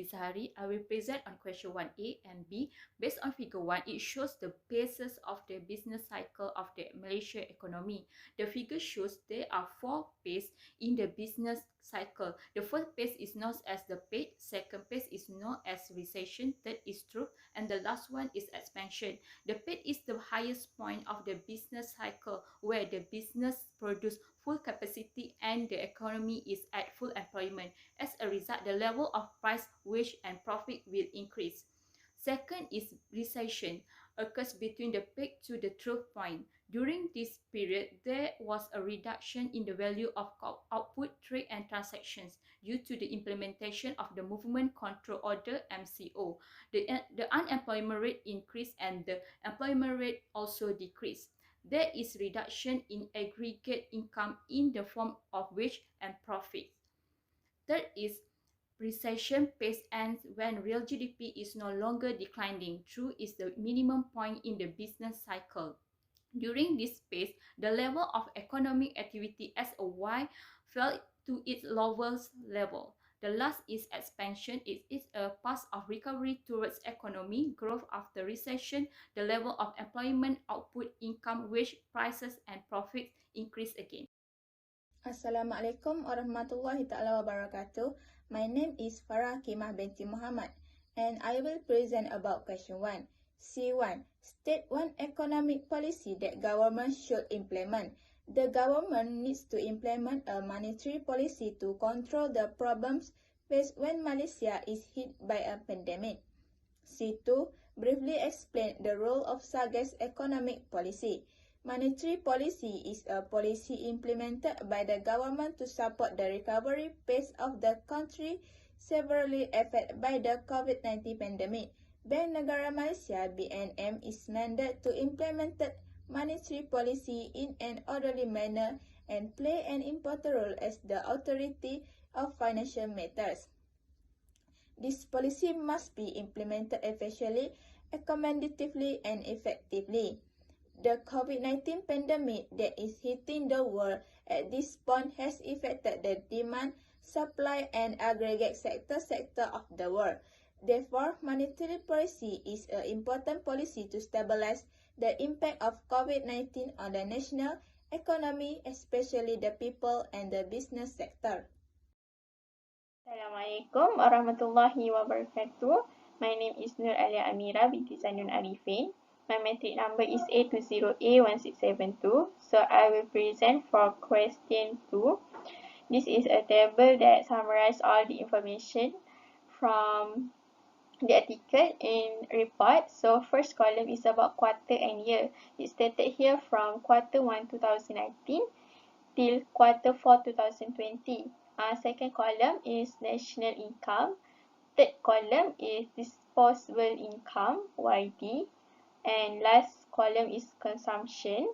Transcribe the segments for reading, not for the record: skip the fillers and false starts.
Zahari. I will present on question 1A and B. Based on figure 1, it shows the phases of the business cycle of the Malaysia economy. The figure shows there are 4 phases in the business cycle. The first phase is known as the peak, second phase is known as recession, third is trough, and the last one is expansion. The peak is the highest point of the business cycle where the business produce full capacity and the economy is at full employment. As a result, the level of price, wage, and profit will increase. Second is recession, occurs between the peak to the trough point. During this period, there was a reduction in the value of output, trade, and transactions due to the implementation of the Movement Control Order (MCO). The unemployment rate increased and the employment rate also decreased. There is reduction in aggregate income in the form of wage and profit. Third is recession phase ends when real GDP is no longer declining. Trough is the minimum point in the business cycle. During this phase, the level of economic activity as a whole fell to its lowest level. The last is expansion. It is a path of recovery towards economic growth after recession. The level of employment, output, income, wage, prices, and profits increase again. Assalamualaikum warahmatullahi ta'ala wabarakatuh. My name is HAKIMAH Binti MUHAMAD and I will present about question 1. C1. State one economic policy that government should implement. The government needs to implement a monetary policy to control the problems faced when Malaysia is hit by a pandemic. C2. Briefly explain the role of SAGA's economic policy. Monetary policy is a policy implemented by the government to support the recovery pace of the country severely affected by the COVID-19 pandemic. Bank Negara Malaysia (BNM) is mandated to implement monetary policy in an orderly manner and play an important role as the authority of financial matters. This policy must be implemented efficiently, accommodatively, and effectively. The COVID-19 pandemic that is hitting the world at this point has affected the demand, supply, and aggregate sector of the world. Therefore, monetary policy is an important policy to stabilize the impact of COVID-19 on the national economy, especially the people and the business sector. Assalamualaikum warahmatullahi wabarakatuh. My name is Nur Alia AMYRA binti ZAINUN ARIFIN. My matric number is A20A1672. So I will present for question 2. This is a table that summarizes all the information from the article in report. So first column is about quarter and year. It's stated here from quarter 1 2019 till quarter 4 2020. Second column is national income. Third column is disposable income, YD. And last column is consumption.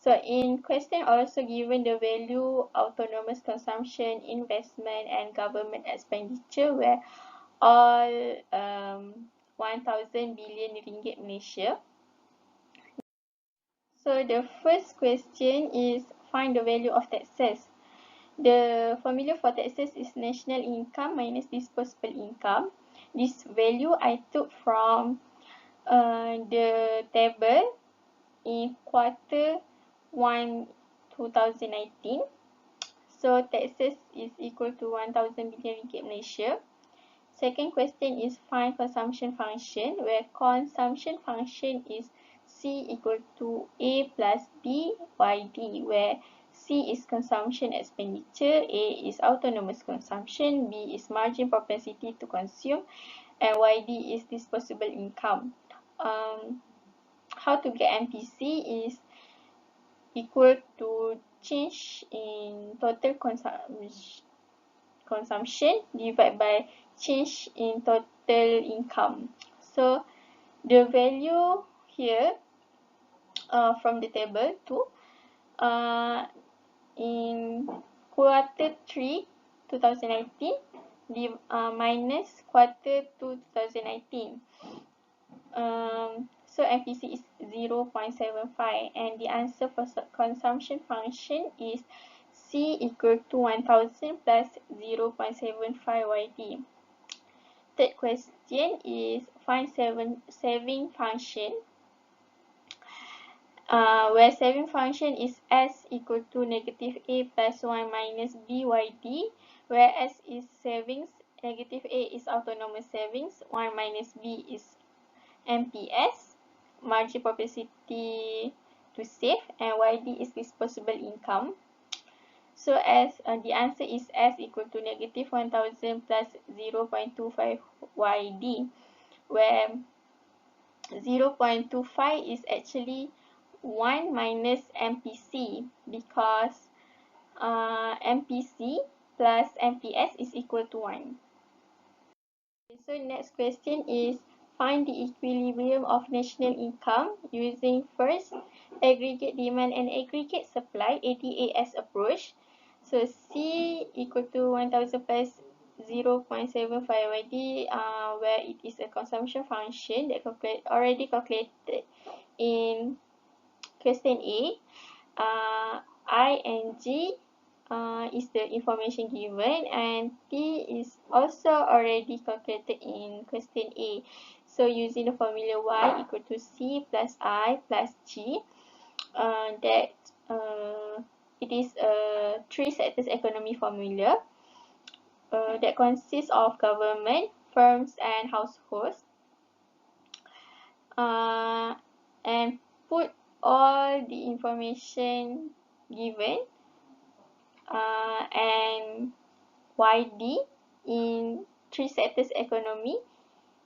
So in question also given the value, autonomous consumption, investment, and government expenditure where all 1,000 billion ringgit Malaysia. So the first question is find the value of taxes. The formula for taxes is national income minus disposable income. This value I took from the table in quarter 1 2019. So taxes is equal to 1,000 billion ringgit Malaysia. Second question is find consumption function, where consumption function is C equal to A plus B by D, where C is consumption expenditure, A is autonomous consumption, B is margin propensity to consume, and YD is disposable income. How to get MPC is equal to change in total consumption divided by change in total income. So the value here from the table 2 in quarter 3 2019 minus quarter 2 2019. So MPC is 0.75 and the answer for consumption function is C equal to 1000 plus 0.75 YD. third question is find saving function. Where saving function is s equal to negative a plus 1 minus byd, where s is savings, negative a is autonomous savings, 1 minus b is MPS, margin propensity to save, and yd is disposable income. So as the answer is s equal to negative 1000 plus 0.25 yd, where 0.25 is actually 1 minus MPC, because MPC plus MPS is equal to 1. So next question is find the equilibrium of national income using first aggregate demand and aggregate supply ADAS approach. So C equal to 1000 plus 0.75 yd, where it is a consumption function that already calculated in question A. I and G is the information given, and T is also already calculated in question A. So using the formula Y equal to C plus I plus G, that it is a three sectors economy formula that consists of government, firms, and households. And put all the information given and YD in three sectors economy,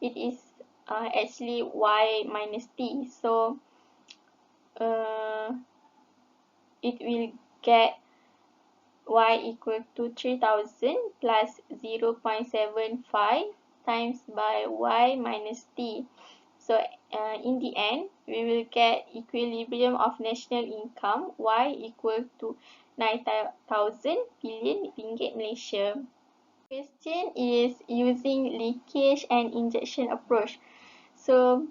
it is actually Y minus T. So it will get Y equal to 3000 plus 0.75 times by Y minus T. So in the end, we will get equilibrium of national income Y equal to 9,000 billion ringgit Malaysia. Question is using leakage and injection approach. So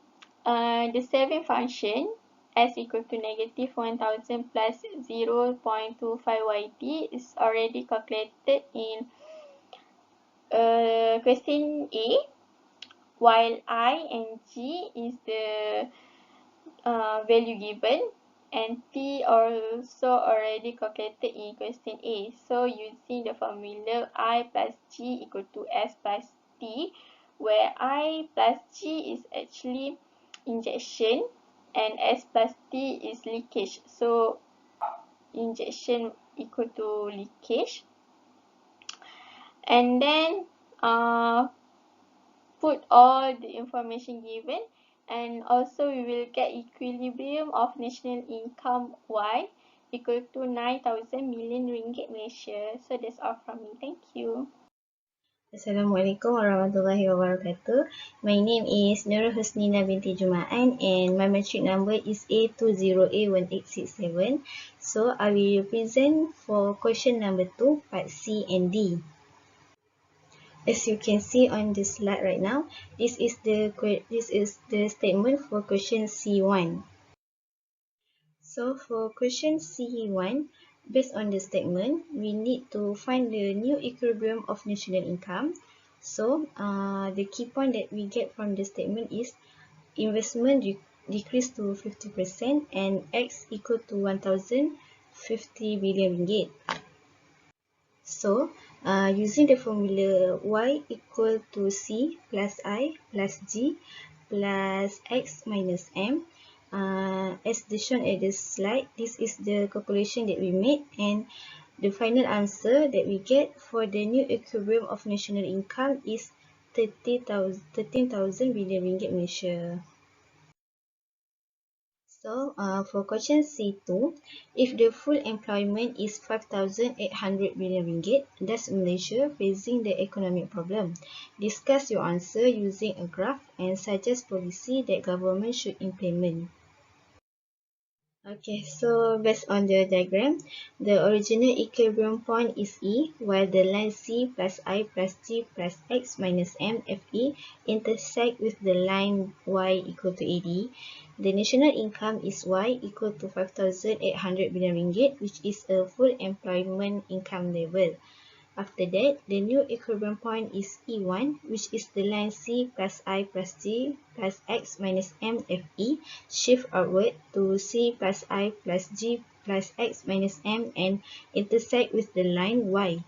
the saving function s equal to negative 1000 plus 0.25 yd is already calculated in question A, while I and G is the value given, and T also already calculated in question A. So using the formula I plus G equal to S plus T, where I plus G is actually injection and S plus T is leakage. So injection equal to leakage. And then put all the information given, and also we will get equilibrium of national income Y equal to 9,000 million ringgit Malaysia. So that's all from me. Thank you. Assalamualaikum warahmatullahi wabarakatuh. My name is HUSNINA Binti JUMAAN and my metric number is A20A1867. So I will present for question number 2, part C and D. As you can see on the slide right now, this is the statement for question C1. So for question C1, based on the statement, we need to find the new equilibrium of national income. So the key point that we get from the statement is investment decreased to 50% and X equal to 1,050 billion ringgit. So using the formula Y equal to C plus I plus G plus X minus M, as shown at the slide, this is the calculation that we made, and the final answer that we get for the new equilibrium of national income is 13,000 billion ringgit Malaysia. So for question C2, if the full employment is 5,800 billion ringgit, does Malaysia facing the economic problem? Discuss your answer using a graph and suggest policy that government should implement. Okay, so based on the diagram, the original equilibrium point is E, while the line C plus I plus G plus X minus M FE intersect with the line Y equal to AD. The national income is Y equal to 5,800 billion ringgit, which is a full employment income level. After that, the new equilibrium point is E1, which is the line C plus I plus G plus X minus M FE, shift outward to C plus I plus G plus X minus M and intersect with the line Y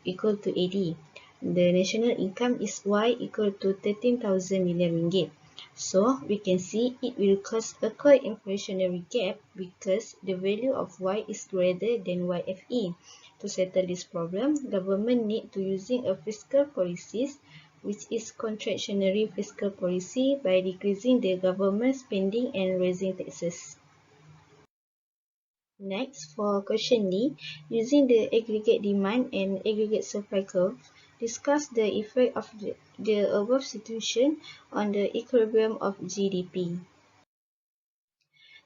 equal to AD. The national income is Y equal to 13,000 million ringgit. So we can see it will cause a core inflationary gap because the value of Y is greater than YFE. To settle this problem, government need to using a fiscal policies which is contractionary fiscal policy by decreasing the government spending and raising taxes. Next, for question D, using the aggregate demand and aggregate supply curve, discuss the effect of the above situation on the equilibrium of GDP.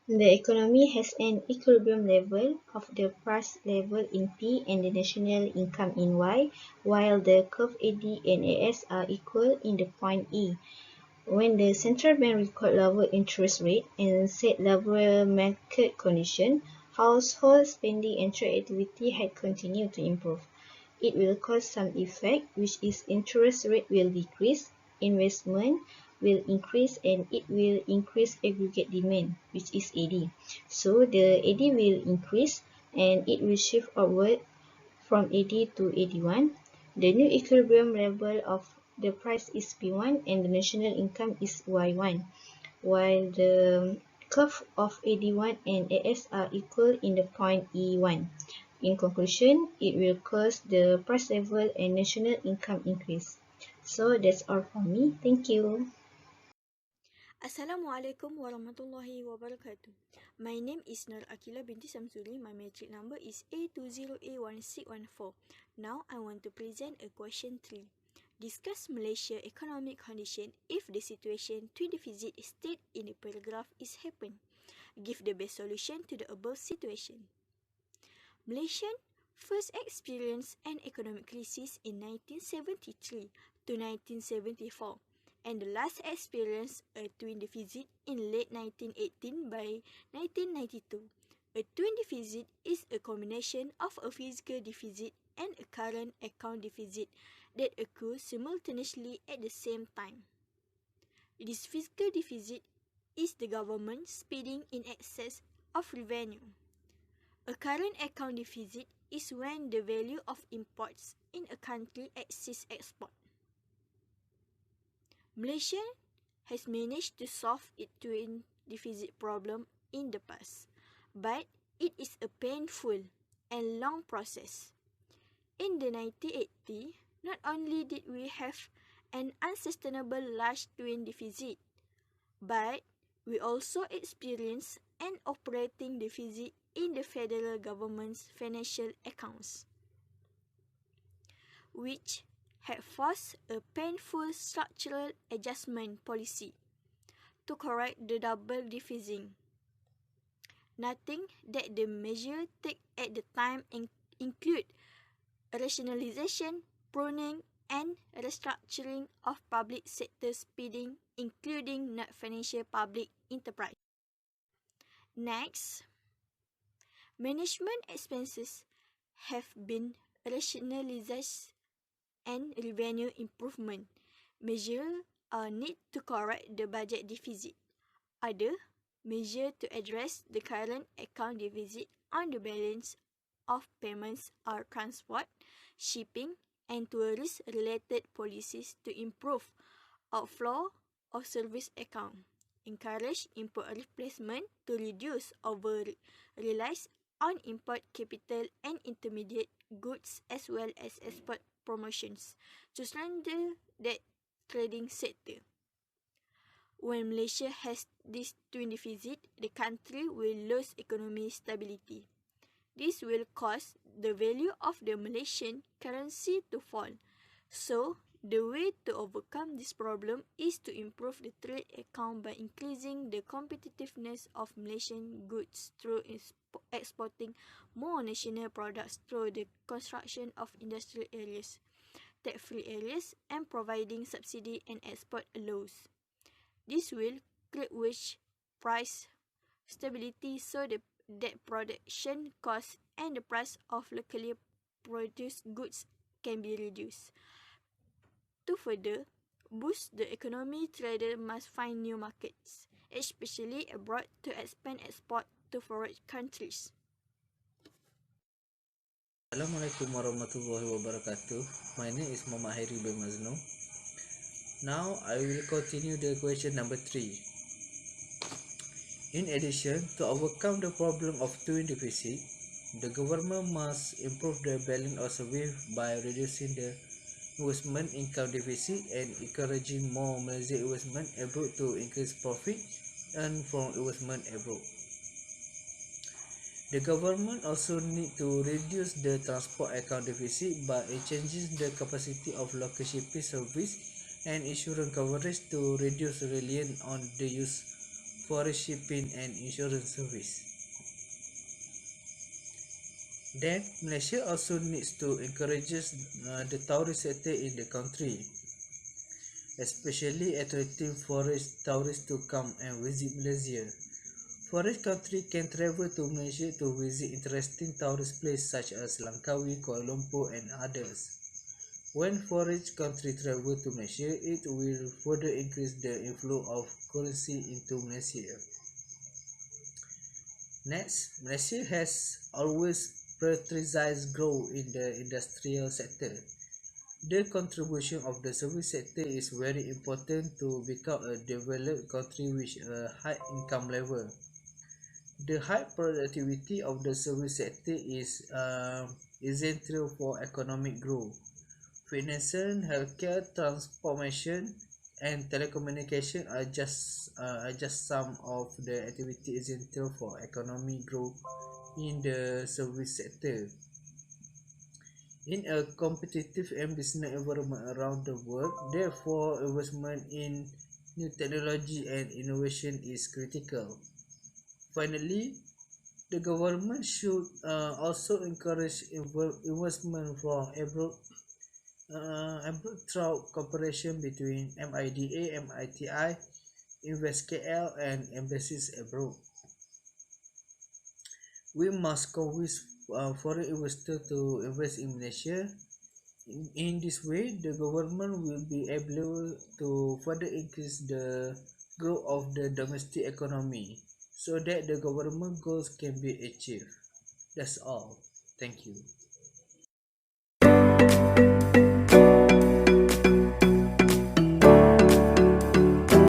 The economy has an equilibrium level of the price level in P and the national income in Y, while the curve AD and AS are equal in the point E. When the central bank record lower interest rate and set lower market condition, household spending and trade activity had continued to improve. It will cause some effect, which is interest rate will decrease, investment will increase, and it will increase aggregate demand, which is AD. So the AD will increase and it will shift upward from AD to AD1. The new equilibrium level of the price is P1 and the national income is Y1, while the curve of AD1 and AS are equal in the point E1. In conclusion, it will cause the price level and national income increase. So that's all from me. Thank you. Assalamualaikum warahmatullahi wabarakatuh. My name is AQILAH Binti SAMSURI. My matric number is A20A1614. Now I want to present a question 3. Discuss Malaysia economic condition if the situation twin deficit state in the paragraph is happen. Give the best solution to the above situation. Malaysia first experienced an economic crisis in 1973 to 1974. And the last experienced a twin deficit in late 1918 by 1992. A twin deficit is a combination of a fiscal deficit and a current account deficit that occurs simultaneously at the same time. This fiscal deficit is the government spending in excess of revenue. A current account deficit is when the value of imports in a country exceeds export. Malaysia has managed to solve its twin deficit problem in the past, but it is a painful and long process. In the 1980s, not only did we have an unsustainable large twin deficit, but we also experienced an operating deficit in the federal government's financial accounts, which had forced a painful structural adjustment policy to correct the double deficit. Nothing that the measure take at the time include rationalization, pruning, and restructuring of public sector spending, including not financial public enterprise. Next, management expenses have been rationalized and revenue improvement measures are need to correct the budget deficit. Other measures to address the current account deficit on the balance of payments are transport, shipping, and tourist-related policies to improve outflow of service account, encourage import replacement to reduce over-reliance on import capital and intermediate goods as well as export promotions to strengthen that trading sector. When Malaysia has this twin deficit, the country will lose economic stability. This will cause the value of the Malaysian currency to fall. So, the way to overcome this problem is to improve the trade account by increasing the competitiveness of Malaysian goods through exporting more national products through the construction of industrial areas, tax-free areas, and providing subsidy and export allows. This will create wage price stability so that production costs and the price of locally produced goods can be reduced. To further boost the economy, traders must find new markets, especially abroad, to expand export to foreign countries. Assalamualaikum warahmatullahi wabarakatuh. My name is Muhammad HAIRIE bin MAZNON. Now I will continue the question number 3. In addition, to overcome the problem of twin deficit, the government must improve the balance of service by reducing the investment income deficit and encouraging more Malaysian investment abroad to increase profit earned from investment abroad. The government also need to reduce the transport account deficit by changing the capacity of local shipping service and insurance coverage to reduce reliance on the use foreign shipping and insurance service. Then, Malaysia also needs to encourage the tourist sector in the country, especially attracting foreign tourists to come and visit Malaysia. Foreign countries can travel to Malaysia to visit interesting tourist places such as Langkawi, Kuala Lumpur and others. When foreign countries travel to Malaysia, it will further increase the inflow of currency into Malaysia. Next, Malaysia has always prioritized growth in the industrial sector. The contribution of the service sector is very important to become a developed country with a high income level. The high productivity of the service sector is essential for economic growth. Finance, healthcare, transformation, and telecommunication are just some of the activities essential for economic growth in the service sector. In a competitive and business environment around the world, therefore, investment in new technology and innovation is critical. Finally, the government should also encourage investment from abroad through cooperation between MIDA, MITI, InvestKL, and embassies abroad. We must convince foreign investors to invest in Malaysia. In this way, the government will be able to further increase the growth of the domestic economy, so that the government goals can be achieved. That's all. Thank you.